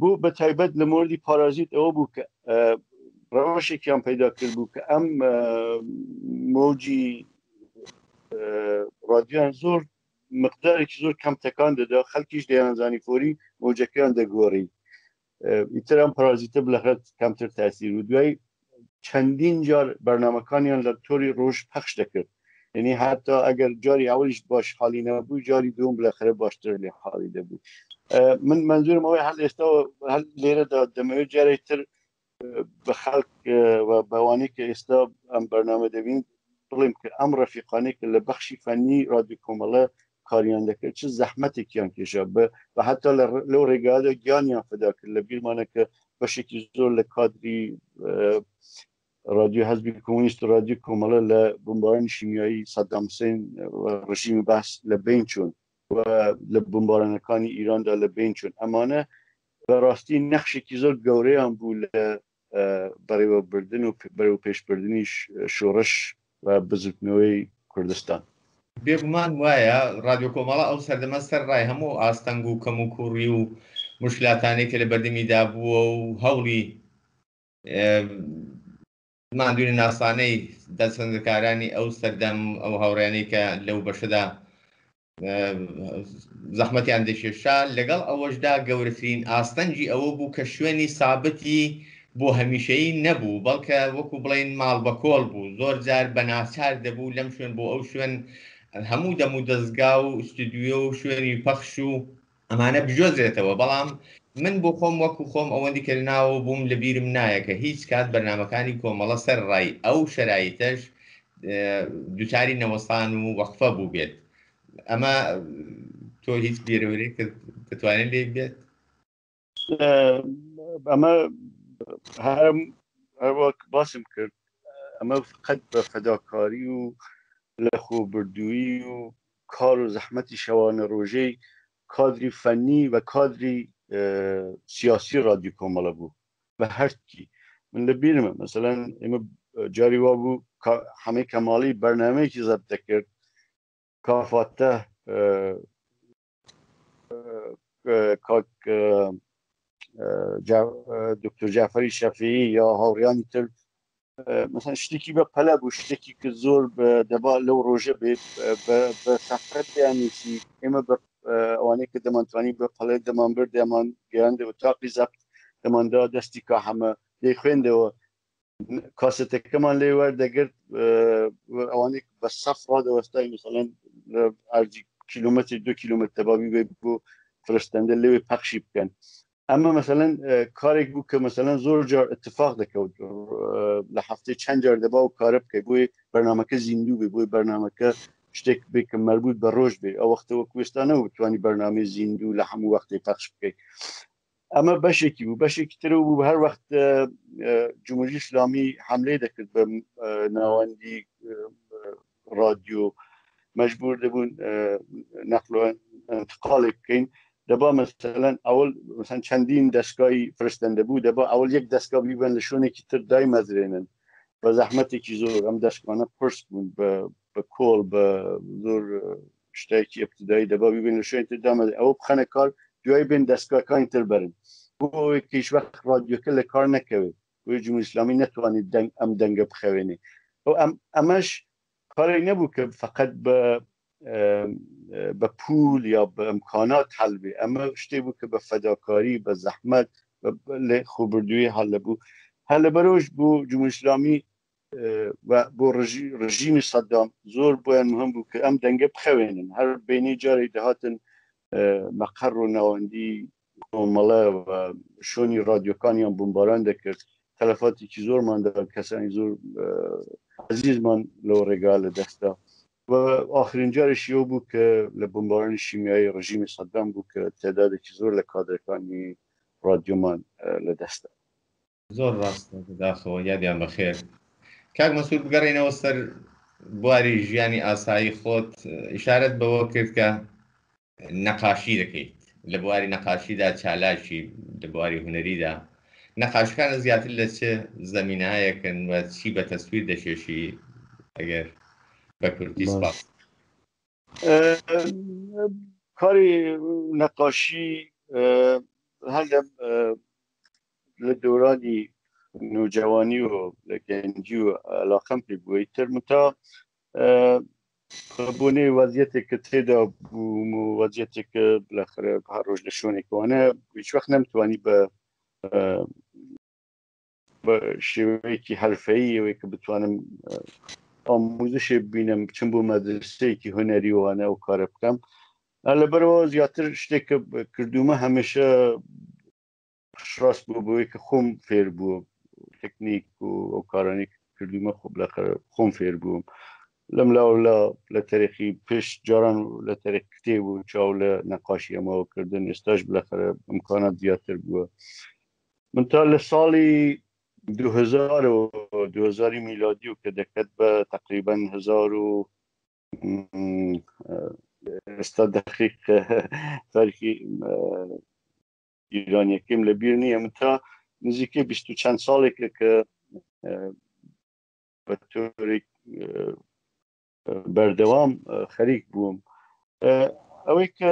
بوو بە تایبەت لە موردی پارازیت ئەوە بوو کە ڕەوشێکیان پەیدا کرد بوو کە ئەم مۆجی رادیۆیان زۆر مقدارێکی زۆر کەم تەکان دەدا خەڵکیش دەیانزانی فۆری مۆجەکەیان دەگۆڕی ئیتر ئەم پارازیتە بلەخەت کەمتر تاسیر و دوای چەندین جار بەرنامەکانیان لە تۆری ڕۆژ پەخش دەکرد یعنی حتا ئەگەر جاری ئەولیش باش حالی نەبوو جاری دوم بلەخرە باشتر لێ حالی دەبوو من منزورم ئەوەی هەل ئێستا هەل لێرەدا دەمەوێت جارێک تر بە خەڵک و بەوانەی کە ئێستا ئەم بەرنامە دەبین بڵێم کە ئەم ڕەفیقانەی کە لە بەخشی فەنی رادیۆ کۆمەڵە کاریان دەکرد چه زەحمەتێکیان کێشا بە حتا لەو ڕێگادا گیانیان فدا کرد لە بیرمانە کە بەشێکی زۆر لە کادری رادیۆ حزبی کۆمونیست و رادیۆ کۆمەڵە لە بمبارانی شیمیایی سەدام حوسێن ڕژیمی باس لە بین چوون و لە بمبارانەکانی ئیراندا لە بین چوون ئەمانە بەڕاستی نەخشێکی زۆر گەورەیان بوو لە بەڕێوەبردن و بەرەو پێشبردننی شۆڕش و بزوتنەوەی کوردستان بێگومان وایە رادیۆ کۆمەڵە ئەو سەردەمە سەر ڕای هەموو ئاستەنگ و کەم و کوڕی و مشکلاتانەی کە لە بەردەمیدا بووە و هەوڵی ماندوونی ناسانەی دەسەندەکارانی ئەو سەردەم ئەو هاوڕێنەی کە لەو بەشەدا زەحمەتیان دەکێشا لەگەڵ ئەوەشدا گەورەترین ئاستەنجی ئەوە بوو کە شوێنی سابتی بۆ هەمیشەیی نەبوو بەڵکە وەکو بڵێن ماڵ بە کۆڵ بوو زۆر جار بە ناچار دەبوو لەم شوێن بۆ ئەو شوێن هەموو دەم و دەستگا و ستودیۆ و شوێنی پەخش و ئەمانە بجۆزێتەوە بەڵام من بۆ خۆم وەکو خۆم ئەوەندی کردناوە بووم لە بیرم نایە کە هیچ کات بەرنامەکانی کۆمەڵە سەر ڕای ئەو شەرایتەش دووچاری نەوەستان و وەقفە بوو بێت ئەمە تۆ هیچ بیرەوەرێک دەتوانێت لێ بێت ئەمە هەروەک باسم کرد ئەمە قەت بە فەداکاری و لە خۆبردووی و کار و زەحمەتی شەوانە ڕۆژەی کادری فەنی و کادری سیاسی رادیو کۆمەڵە بوو بە هەرکی من لە بیرمە مەسەلەن ئێمە جاری وا بوو هەمەی کەماڵی بەرنامەیەکی زەبط دەکرد کافاتە کاک دکتۆر جعفەری شەفیعی یا هاوڕیانی تر مثلا شتێکی بە پەلە بوو شتێکی کە زۆر دەبا لەو ڕۆژە بێت بە سەفرەت دەیانویسی ئێمە بە ئەوانەی کە دەمانتوانی بە پەلێ دەمان برد دەمان گەیاندەوە تاقی زەبط دەماندا دەستی کا هەمە لێی خوێندەوە کاسەتەکەمان لێ وەردەگرت ئەوانەی بە سەف ڕادەوەستای مثلەن ئەرجی کیلومتر 2 کیلومتر تەبابی بێ بۆ فرستەندە لێوێ پەخشی بکەن ئەمە مثلەن کارێک بوو کە مثلەن زۆر جار اتفاق دەکەوت لە هەفتەی چەند جار دەبا و کارە بکەی بۆی بەرنامەکە زیندوو بێ بۆی بەرنامەکە شتێک بێ کە مەربوط بە ڕۆژ بێ ئەو وەختەوە کوێستانە وتوانی بەرنامەی زیندوو لە هەموو وەختی پەخش بکەیت ئەمە بەشێکی بوو بەشێکی تر بوو هەر وەخت جمهوری اسلامی حملەی دەکرد بە ناوەندی رادیۆ مەجبور دەبوون نەقل و انتقالێک بکەین دەبا مثلەن ئەوڵ مثلەن چەندین دەستگای فرستەندە بوو دەبا ئەوڵ یەک دەستگا بیبەن لە شوێنێکی تر دای مەزرێنن بە زەحمەتێکی زۆر ئەم دەستگانە پرس بوون بە کۆڵ بە زۆر شتێکی ابتدایی دەبا بیبن لە شوێن تر دامەزرێن ئەوە بخەنە کار دوای بین دەستگاکانی تر بەرن بۆ ئەوەی کە هیچ وەخت رادیۆکە لە کار نەکەوێت بۆی جمهوری اسلامی نەتوانێت ئەم دەنگە بخەوێنێ ئەمەش کارێک نەبوو کە فقط بە پول یا بە ئەمکانات هەڵ بێ ئەمە شتێک بوو کە بە فەداکاری بە زەحمەت لە خۆبردووی هەڵ بوو هەر لەبەرەوەش بۆ جمهوری اسلامی و بۆ ڕژیمی سەدام زۆر بۆیان مهم بوو کە ئەم دەنگە بخەوێنن هەر بینی جارێک دەهاتن مەقەڕ و ناوەندی کۆمەڵە و شۆنی رادیۆکانیان بمباران دەکرد تەلەفاتێکی زۆرماندا کەسانی زۆر عزیزمان لەو ڕێگا لە دەستا و ئاخرین جارێکی ئەو بوو کە لە بمبارانی شیمیایی ڕژیمی سەدام بوو کە تێدادێکی زۆر لە کادرەکانی رادیۆمان لە دەستا زۆر ڕاستە داخەوە یادیان بەخێر کاک مەسعود بگەڕێنەوە سەر بواری ژیانی ئاسایی خۆت ئیشارەت بەوە کرد کە نەقاشی دەکەیت لە بواری نەقاشیدا چالاشی لە بواری هونەریدا نەقاشەکانە زیاتر لە چه زەمینەیەکن و چی بە تەسویر دەکێشی ئەگەر بە کوردی سپاس کاری نەقاشی هەر لە دەورانی نوجوانی و لە گەنجی و علاقەم پێ بووی ترمتا بۆنێ وەزیەتێک کە تێدا بووم و وەزیەتێک کە بالاخرە هەر ڕۆژ لە شوێنێکوانە هیچ وەخت نەمتوانی بە شێوەیەکی حرفەیی ئەوەی کە بتوانم ئاموزشێ ببینم بچم بۆ مەدرسەیەکی هونەری وانە و کارە بکەم لەبەرەوە زیاتر شتێک کە کردومە هەمیشە ڕاست بوو بۆی کە خۆم فێر بووە تەکنیک و ئەو کارانی کردومە خۆ بالاخرە خۆم فێر بووم لەم لاولا لە تاریخی پێش جاران لە تاریخ کتێب و چاو لە نەقاشی ئەمەوەکردن ئێستاش بالاخرە ئیمکانات زیاتر بووە من تا لە ساڵی 2000 میلادی و کە دەکەت بە تقریبا 1000 ئێستا دقیق تاریخی ئیرانیەکەم لە بیر نییە من تا نزیکەی 20 چەند ساڵێکە کە بە تۆرێک بەردەوام خەریک بووم ئەوەی کە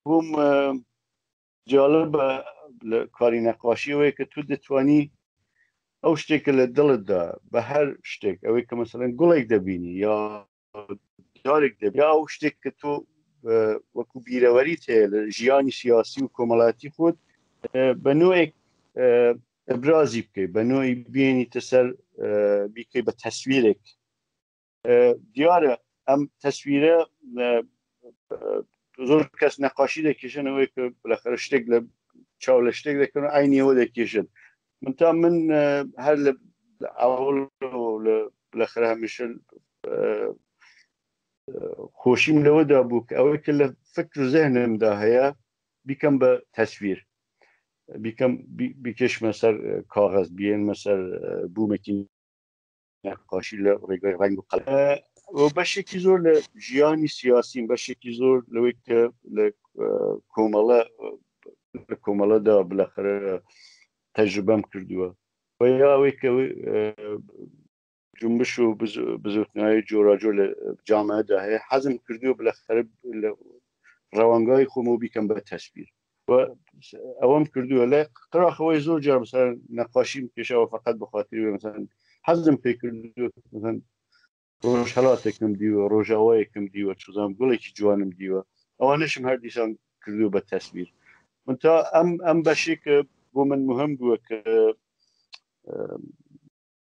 بووم جالبە لە کاری نەقاشیەوەی کە تو دەتوانی ئەو شتێکە لە دڵتدا بە هەر شتێک ئەوەی کە مەسەلەن گوڵێک دەبینی یا جارێک دەبی ئەو شتێک کە تۆ وەکو بیرەوەری تێ لە ژیانی سیاسی و کۆمەڵاتی خۆت بە نوێک ئەبرازی بکەیت بە نوعی بێنیتە سەر بیکەی بە تەسویرێک دیارە ئەم تەسویرە زۆر کەس نەقاشی دەکێشنەوەی کە بالاخره شتێک لە چاو لە شتێک دەکەن ئاینیەوە دەکێشن من هەر لە ئاوڵ بالاخره هەمیشە خۆشیم لەوەدا بوو کە ئەوەی کە لە فکر و زەهنمدا هەیە بیکەم بە تەسویر بیکەشمە سەر کاغەز بێنمە سەر بوومێکی نەقاشی لە ڕێگای ڕەنگ و قەڵەم بەشێکی زۆر لە ژیانی سیاسیم بەشێکی زۆر لەوەی کە لە کۆمەڵەدا بالاخره تەجروبەم کردووە و ئەوەی کە جنبش و بزرگترینەوەی جۆراجۆر لە جامعەدا هەیە حەزم کردووە بالاخره لە ڕەوانگای خۆمەوە بیکەم بە تەسویر ئەوەم کردووە لە قراخەوەی زۆر جار بەسەر نەقاشیم کێشەوە فقط بەخاتری مثلا حەزم پێ کردووە مثلا ڕۆژهەڵاتێکم دیوە ڕۆژاوایەکم دیوە چوزان گوڵێکی جوانم دیوە ئەوانەشم هەر دیسان کردووە بە تەسویر من تا ئەم بەشێک بۆ من مهم بووە کە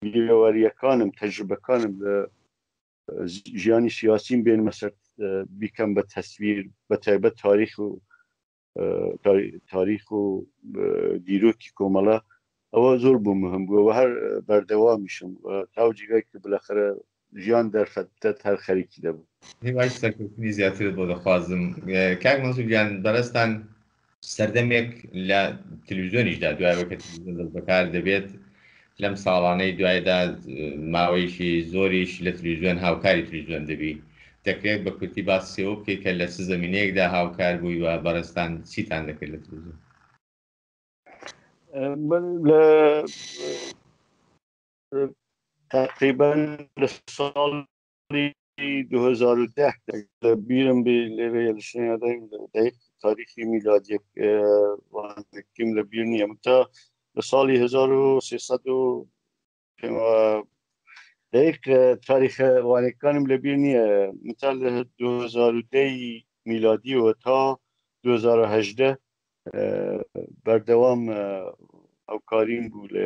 بیرەوەریەکانم تەجروبەکانم لە ژیانی سیاسیم بێن مەسەر بیکەم بە تەسویر بە تایبەت تاریخ و دیرۆکی کۆمەڵە ئەوە زۆر بوو مهم بووە و هەر بەردەوامیشم تا جێگای کە بالاخره ژیان دەرفەتە هەر خەریکی دەبوو هیوای سەرکەوتنی زیاترت بۆ دەخوازم کاک مەسعود بەڕێستان سەردەمێک لە تەلەڤیزیۆنیشدا دوایەوە کە تەلەڤیزیۆن دەست بەکار دەبێت لەم ساڵانەی دوایدا ماوەیەکی زۆریش لە تەلەڤیزیۆن هاوکاری تەلەڤیزیۆن دەبی دەکرێت بە کورتی باسیەوە بکەیت کە لە چ زەمینەیەکدا هاوکار بووی و بەڕێستان چیتان دەکرد لە تەلەڤیزیۆن تقریبا لە ساڵی 2010 لە بیرم بێ لێرە لەشنیادەی تاریخی میلادیەک وانەکەم لە بیر نییە تا لە ساڵی 1300 تاریخە وانەکانم لە بیر نییە تا لە 2010 میلادیەوە تا 2018 بەردەوام هاوکاریم بوو لە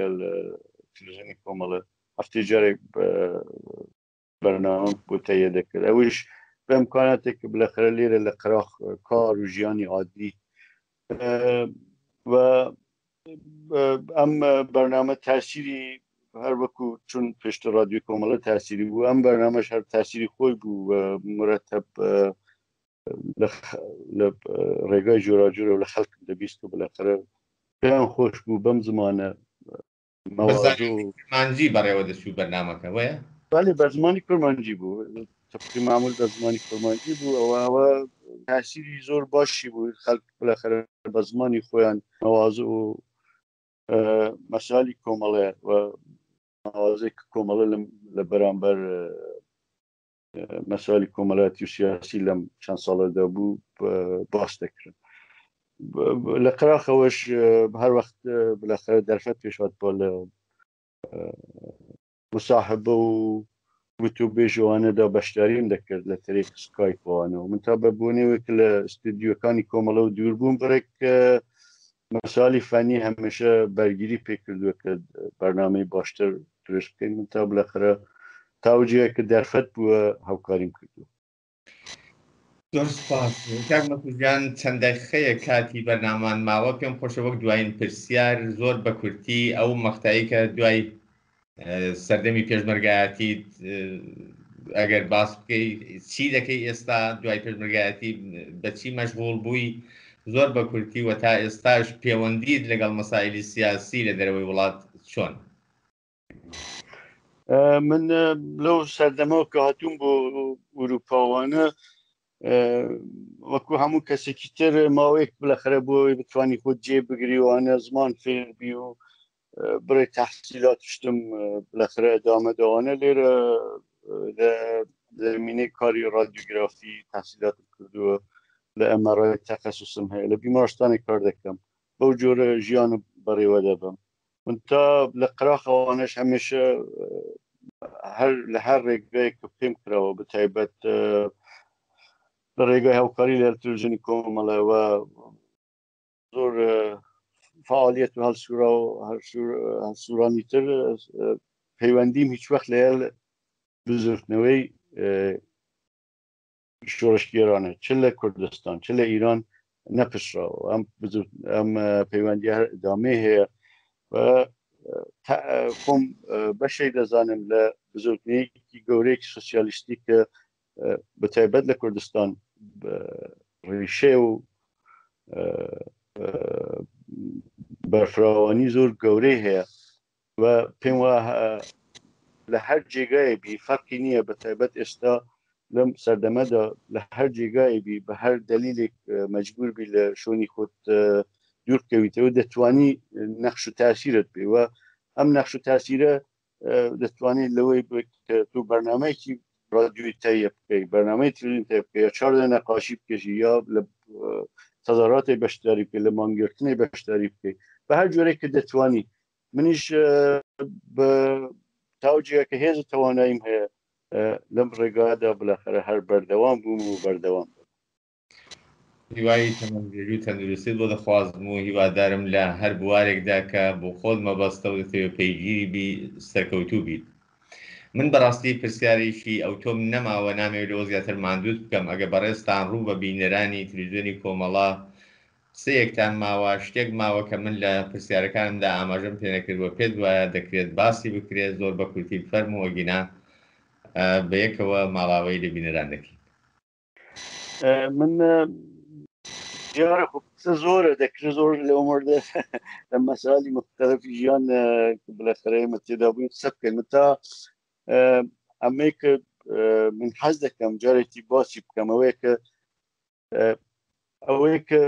تەلەڤیزیۆنی کۆمەڵە هەفتەی جارێک بەرنامەم بۆ تەیە دەکرد ئەوش بەمکاناتێک کە بالاخره لێرە لە قەراخ کار و ژیانی عادی و ئەم بەرنامە تاسیری هەر وەکو چون پێشتر رادیۆ کۆمەڵە تاسیری بوو ئەم بەرنامەش هەر تاسیری خۆی بوو مرەتەب لە ڕێگای جۆراجۆرە و لە خەڵک دەبیست و بالاخره پێیان خۆش بوو بەم زمانە مانجی بەڕێوە دەچوو بەرنامەکە وەیە بەڵێ بە زمانی کورمانجی بوو تقریبا معمول بە زمانی کورمانجی بوو ئەوە تاسیری زۆر باشی بوو خەڵک بالاخره بە زمانی خۆیان مەواضع و مەسائلی کۆمەڵەیە و مەواضعی کۆمەڵە لە بەرامبەر مەسائلی کۆمەڵایەتی و سیاسی لەم چەند ساڵەدا بوو باس دەکرد لە قەراخەوەش هەر وەخت بالاخره دەرفەت پێشات بۆ لە مصاحبە و وتوبێژوانەدا بەشداریم دەکرد لە طریق سکایپوانەوە من تا بەبوونەوەی کە لە استودیۆکانی کۆمەڵە و دووربوون بڕێک مەسالی فەنی هەمیشە بەرگیری پێکردووە کە بەرنامەی باشتر دروست بکەین من تا بالاخره تاوجیە کە دەرفەت بووە هاوکاریم کردو زۆر سپاس کاک مەسعودیان چەند دەقیقەیە کاتی بەرنامان ماوە پێم خۆشە وەک دوایین پرسیار زۆر بە کورتی ئەو مەقتایی کە دوای سەردەمی پێشمەرگایەتی ئەگەر باس بکەی چی دەکەی ئێستا دوای پێشمەرگایەتی بەچی مەشغوڵ بووی زۆر بە کورتی و تا ئێستاش پەیوەندیت لەگەڵ مەسائلی سیاسی لە دەرەوەی وڵات چۆن من لەو سەردەمەوە کە هاتووم بۆ ئوروپاوانە وەکو هەموو کەسێکی تر ماوەیەک بالاخره بۆی بتوانی خۆت جێ بگریوانە زمان فێربی و بڕێ تەحسیلات شتم بالاخره ئەدامەداوانە لێرە لە زمینەی کاری رادیۆگرافی تەحسیلاتم کردووە لە ئەمەڕای تەخەسوسم هەیە لە بیمارستانی کار دەکەم بەو جۆرە ژیانم بەڕێوە دەبم من تا لە قەراخەوانەش هەمیشە لە هەر ڕێگایەک کە پێم کراوە بە تایبەت لە ڕێگای هاوکاری لە تەلەڤیزیۆنی کۆمەڵەوە زۆر فعالیت و هەڵسوورانی تر پەیوەندیم هیچ وەخت لەگەڵ بزوتنەوەی شۆڕشتگێرانە چ لە کوردستان چ لە ئیران نەپشراوە ئەم پەیوەندیە ئەدامێ هەیە خۆم بەشێک دەزانم لە بزوتنەیەکی گەورەیەکی سۆسیالیستی کە بەتایبەت لە کوردستان ڕیشێ و بەرفراوانی زۆر گەورەی هەیە و پێم وایە لە هەر جێگایەبی فەرقی نییە بەتایبەت ئێستا لەم سەردەمەدا لە هەر جێگایەبی بە هەر دەلیلێک مەجبوربی لە شوێنی خۆت دوورکەویتەوە دەتوانی نەخش و تاسیرت بێ و ئەم نەخش و تاسیرە دەتوانێت لەوەی کە تو بەرنامەیەکی رادیۆی تهیە بکەی بەرنامەی تلویزیۆن تهیە بکەی یا چاردە نەقاشی بکەژی یا لە تەزاراتی بەشداری بکەی لە مانگرتنی بەشداری بکەی بە هەر جۆرێک کە دەتوانی منیش بە تاوجێک کە هێز تواناییم هەیە لەم ڕێگادا بلاخەرە هەر بەردەوام بووم و بەردەوام هیوایی تەمەنگێری و تەندروستیت بۆ دەخوازم و هیوادارم لە هەر بوارێکدا کە بۆ خۆت مەبەستە و دەتەوێت پەیگیری بی سەرکەوتوو بیت. من بەڕاستی پرسیارێکی ئەو تۆم نەماوە نامەوێت لەوە زیاتر ماندوود بکەم ئەگە بەڕێستان ڕوو بە بینەرانی تلویزیۆنی کۆمەڵە سەیەکتان ماوە شتێک ماوە کە من لە پرسیارەکانمدا ئاماژەم پێ نەکردووە پێت وایە دەکرێت باسی بکرێت زۆر بە کورتی فەرم و وەگینا بە یەکەوە ماڵاوەی لە بینەران دەکەین. من دیارە قسە زۆرە دەکرێت زۆر لەو مەردە لە مەسالی مختلفی ژیان بالاخره ئێمە تێدا بووین قسە بکەین تا ئەمەی کە من حەز دەکەم جارێکی باسی بکەم ئەوەیە کە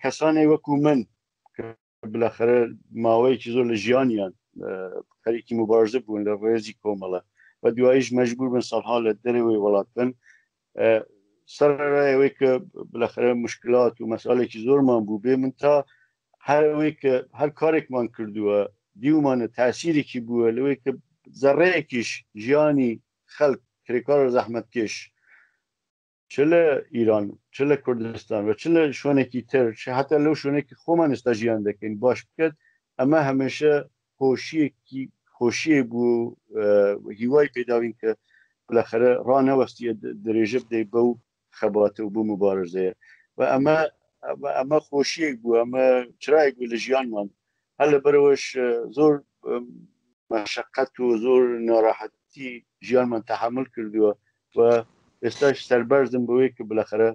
کەسانی وەکو من بالاخره ماوەیەکی زۆر لە ژیانیان خەریکی مبارزە بوون لە ڕێزی کۆمەڵە و دواییش مەجبور بن ساڵها لە دەرەوەی وڵات بن سەرڕایەوەی کە بالاخره مشکلات و مەسالێکی زۆرمان بوو بێ من تا هەرەوەی کە هەر کارێکمان کردووە دیومانە تاسیرێکی بووە لەوەی کە زەڕەیەکیش ژیانی خەڵک کرێکار و زەحمەتکێش چ لە ئیران چ لە کوردستان و چ لە شوێنێکی تر چ هەتا لەو شوێنێکی خۆمان ئێستا ژیان دەکەین باش بکرد ئەمە هەمێشە خۆشیە بوو هیوای پێداوین کە بالاخره ڕانەوەستیە درێژە بدەی بەو خەباتە و بوو مبارزەیە و ئەمە خۆشیەک بوو ئەمە چرایەک بوو لە ژیانمان هەر لەبەرەوەش زۆر مەشەقەت و زۆر ناڕاحەتی ژیانمان تەحمل کردووە و ئێستاش سەربەرزم بەوەی کە بالاخره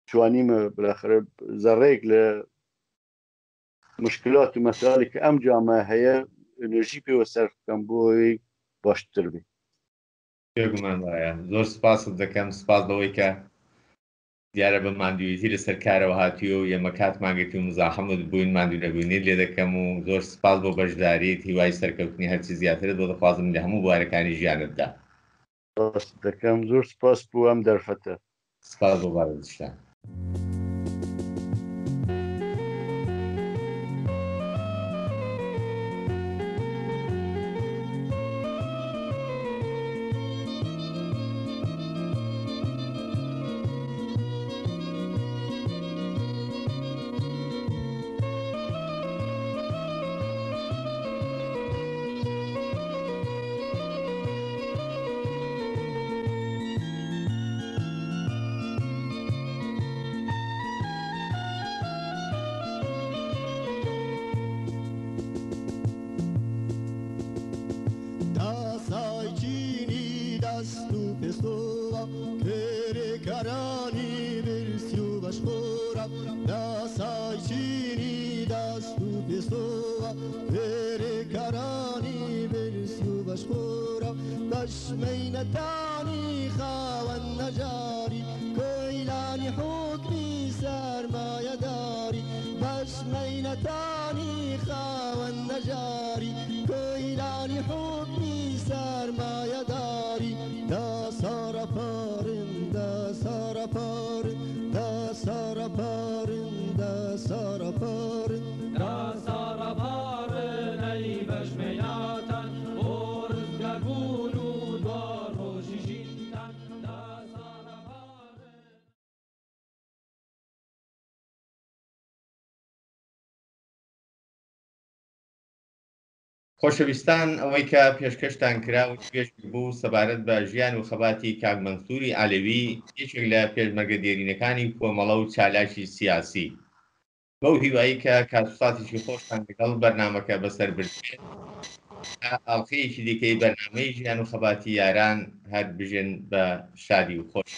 توانیمە بالاخره زەڕێک لە مشکلات و مەسائلی کە ئەم جامە هەیە ئەنرژی پێوە سەرف بکەم بۆی باشتر بێ. پێگومان وایە زۆر سپاست دەکەم سپاس بەوەی کە دیارە بە ماندوویەتی لەسەر کارەوە هاتیوە و ئێمە کاتماگەتی و مزاحەمت بووین ماندوو نەبووینیت لێ دەکەم و زۆر سپاس بۆ بەشداریت هیوای سەرکەوتنی هەرچی زیاترت بۆ دەخوازم لە هەموو بوارەکانی ژیانتدا. دەکەم زۆر سپاس بۆ ئەم دەرفەتە. سپاس بۆ بارەزشتان. بشمينتاني خاوى النجاري كويلاني حكمي سرمايا داري بشمينتاني خاوى النجاري كويلاني حكمي سرمايا داري دا سارا بارن دا سارا بارن دا سارا بارن دا سارا بارن دا سارا بارن اي بشميناتان ورز قبول ودار وشيشيتان دا سارا خۆشەویستان ئەوەی کە پێشکەشتان کرا و پێش بوو سەبارەت بە ژیان و خەباتی کاک مەنسووری عەلەوی یەکێک لە پێشمەرگە دێرینەکانی کۆمەڵە و چالاکی سیاسی بەو هیوایی کە کاتوساتێکی خۆشتان لەگەڵ بەرنامەکە بەسەر بردێت ئاڵقەیەکی دیکەی بەرنامەی ژیان و خەباتی یاران هەر بژێن بە شادی و خۆش